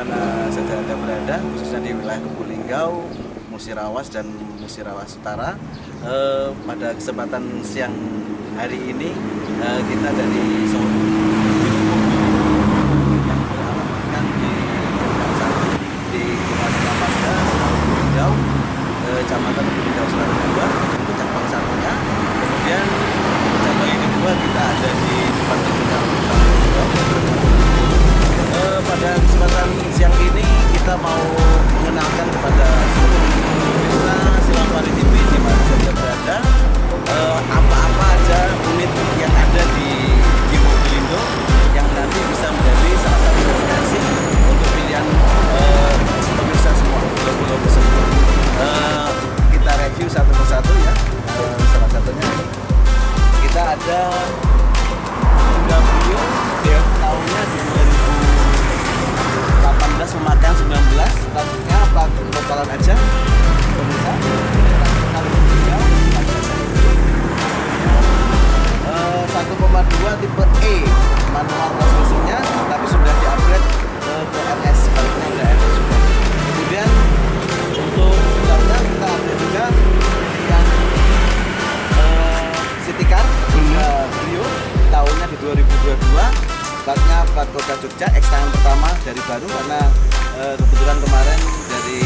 mana saja Anda berada, khususnya di wilayah Lubuk-Linggau, Musirawas dan Musirawas Utara. Pada kesempatan siang hari ini kita dari Solo yang beralamatkan di Kecamatan Pasda, Lubuk-Linggau, Kecamatan Lubuk-Linggau Selatan 2 untuk cabang satunya. Kemudian cabang yang kedua kita ada di depan terminal pada kesempatan siang ini kita mau mengenalkan kepada seluruh pemirsa Silamparry TV di mana saja berada apa-apa aja unit yang ada di Mobilindo yang nanti bisa menjadi salah satu referensi untuk pilihan pemirsa semua pulau-pulau tersebut. Kita review satu persatu ya. Salah satunya kita ada Honda Brio tahunnya 2018 pemakaian 19, platnya plat lokalan aja pemirsa. 1,2 tipe E manual transmisinya, tapi sudah di-upgrade ke RS, baliknya udah RS juga. Kemudian untuk filternya kita ada juga yang City Car Brio tahunnya di 2022, platnya plat kota Jogja, X-Tangan pertama dari baru karena kebetulan kemarin dari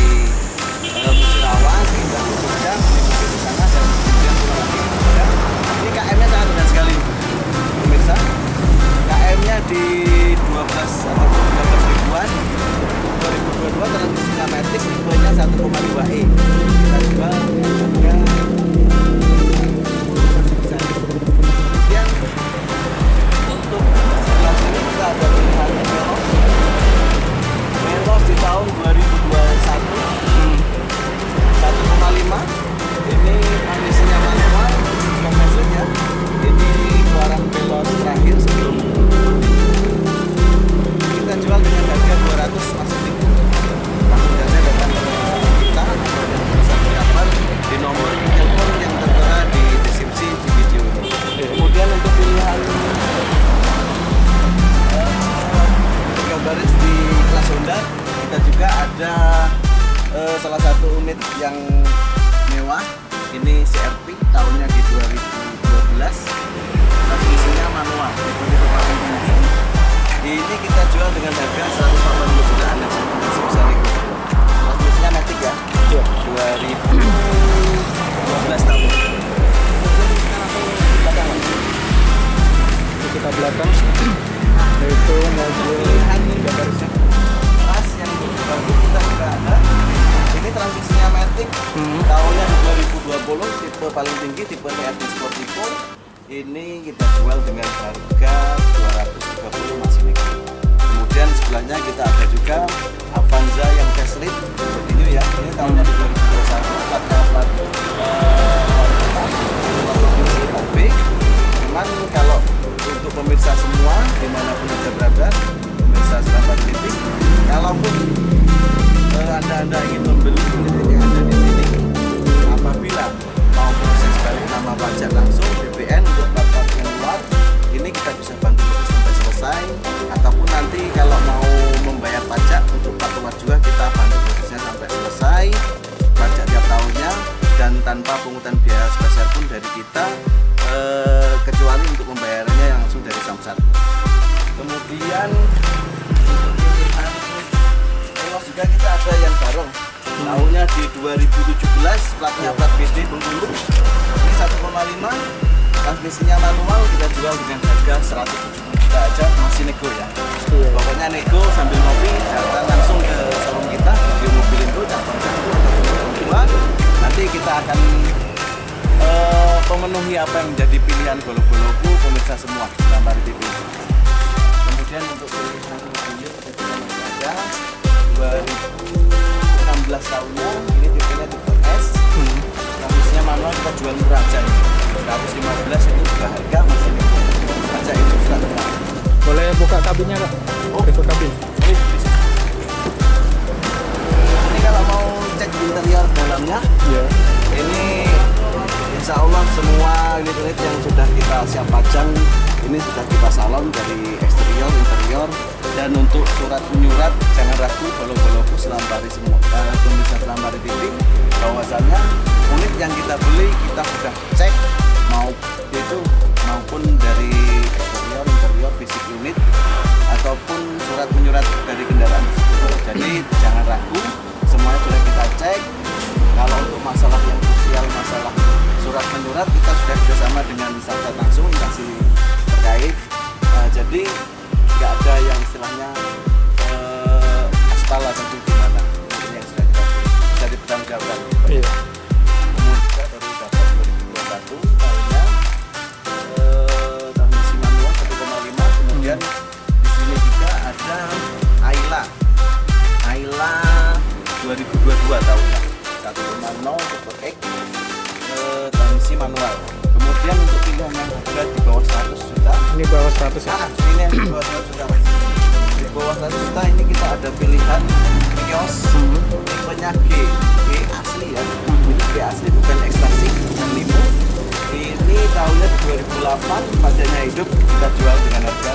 Musirawas kita ke Jogja beli di sana dan kemudian pulang lagi ke Jogja. Ini KM-nya sangat rendah sekali pemirsa, KM-nya di 12 atau 12 ribuan 2022, transmisinya matic, tipenya 1,2E. Kita jual dengan kemudian untuk sebelah sini kita ada pilihan Melos di tahun 2021 1,5. Ini transmisinya manual, mesinnya ini keluaran Veloz terakhir sebelum kita jual dengan harga 200 masih tinggi. Langsung saja datang ke kita atau yang bisa berkabar di nomor telepon yang tertera di deskripsi di video ini. Kemudian untuk pilihan baris di kelas Honda kita juga ada salah satu unit yang mewah, ini CRV tahunnya di 2012, transmisinya manual, tipe paling tinggi. Ini kita jual dengan harga 180 jutaan dan masih bisa nego. Transmisinya matic ya, 2012 tahun. Kita belakang yaitu mobil Honda barisnya keras yang bagus kita juga ada. Ini transmisinya matic, tahunnya 2020, tipe paling tinggi, tipe TRD Sport Eco. Ini kita jual dengan harga 230 masih nego. Kemudian sebelahnya kita ada juga Avanza yang facelift ini ya. Ini tahunnya 2021, platnya plat B. Cuman kalau untuk pemirsa semua dimanapun Anda berada, pemirsa Silamparry TV, kalaupun anda ingin membeli unit yang ada di sini, apabila mau proses balik nama pajak langsung BPN untuk plat yang luar, ini kita bisa bantu proses sampai selesai. Ataupun nanti kalau mau membayar pajak untuk plat luar juga kita bantu prosesnya sampai selesai, pajak tiap tahunnya dan tanpa pungutan biaya spesial pun dari kita, kecuali untuk pembayarannya yang langsung dari Samsat. Kemudian juga kita ada yang bareng tahunnya di 2017, platnya plat BD Bengkulu, ini 1,5, transmisinya manual, kita jual dengan harga 170 juta aja, masih nego ya. Pokoknya nego sambil ngopi, datang langsung ke showroom kita di Mobilindo cabang 1 atau cabang 2. Nanti kita akan memenuhi apa yang menjadi pilihan bolo-boloku pemirsa semua Silamparry TV. Kemudian untuk pilihan mobil kita juga masih ada 2016 tahunnya, ini tipenya tipe S, transmisinya manual, kita jual murah aja ini 115, itu juga harga masih nego aja, itu sudah murah. boleh buka kabinnya Kak? Buka kabin. Bisa. Ini kalau mau cek interior dalamnya, ini insya Allah semua unit-unit yang sudah kita siap pajang ini sudah kita salon dari eksterior, interior, dan untuk surat menyurat jangan ragu follow-followku selampari semua pemirsa Selampari TV, bahwasannya unit yang kita beli kita sudah cek maupun dari eksterior, interior, fisik unit ataupun surat menyurat dari kendaraan tersebut. Jadi jangan ragu, semuanya sudah kita cek. Kalau untuk masalah yang krusial, masalah surat menyurat, kita sudah bersama dengan instansi langsung, instansi terkait. Jadi nggak ada yang istilahnya aspal atau gimana, mungkin yang sudah kita beli bisa dipertanggungjawabkan. Iya. Kemudian kita baru dapat 2021 tahunnya transmisi manual 1,5. Kemudian di sini juga ada Ayla 2022 tahunnya 1,0 Super X transmisi manual. Kemudian untuk pilihan yang harga di bawah 100 juta. Ini bawah 100 ya? Ini yang di bawah 100 juta Mas. Di bawah 100 juta ini kita ada pilihan Vios tipenya G asli ya. Ini G asli bukan ekstasi, bukan limo. Ini tahunnya 2008, pajaknya hidup, kita jual dengan harga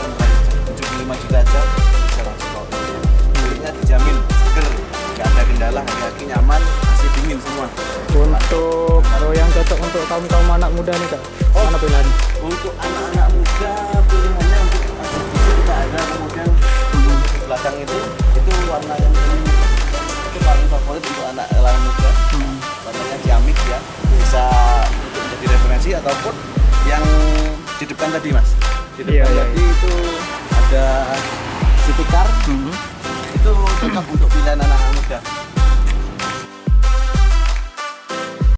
75 juta aja. Bisa langsung bawa. Belinya dijamin seger, nggak ada kendala, kaki nyaman, AC dingin semua. Untuk yang cocok untuk kaum anak muda nih Kak? Mana pilihan? Untuk anak-anak muda pilihannya untuk ACDC kita ada, kemudian di belakang itu warna yang ini itu paling favorit untuk anak muda. Warnanya ciamik ya, bisa untuk menjadi referensi ataupun yang di depan tadi Mas. Di depan tadi itu ada City Car. Itu cocok untuk